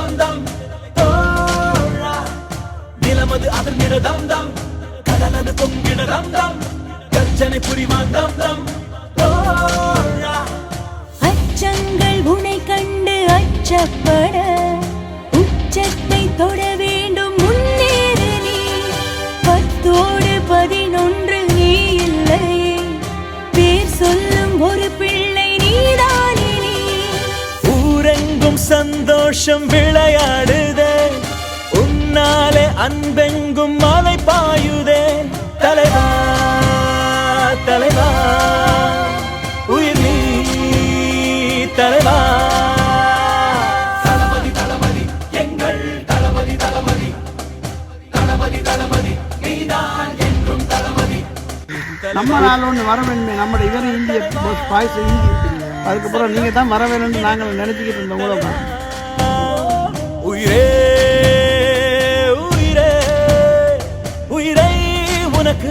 தம் தம் தோழா நிலமது அதன் தம் தம் கடலது பொங்கிட தம் தம் கர்ஜனை புரிவான் தம் தம் தோழா அச்சங்கள் உனை கண்டு அச்சப்பட உச்சத்தை தொட வேண்டும் முன்னேறு நீ 10ஓடு 11 நீ இல்லையே பேர் சொல்லும் ஒரு பிள்ளை நீதானே நீ ஊரெங்கும் சந்தோஷம் விளையாடுதே உன்னாலே அன்பெங்கும் மலை பாயுதே தலைவா தலைவா உயிர் நீ தலைவா தளபதி தளபதி எங்கள் தளபதி தளபதி தளபதி தளபதி நீதான் என்றும் தளபதி நம்ம நாள் ஒன்று வர வேணுமே நம்ம இவர இந்திய பாய்ஸ் இந்தி அதுக்கப்புறம் நீங்கள் தான் வர வேணும்னு நாங்கள் நினச்சிக்கிட்டு இருந்தோம் கூட உயிரே உயிரே உயிரை உனக்கு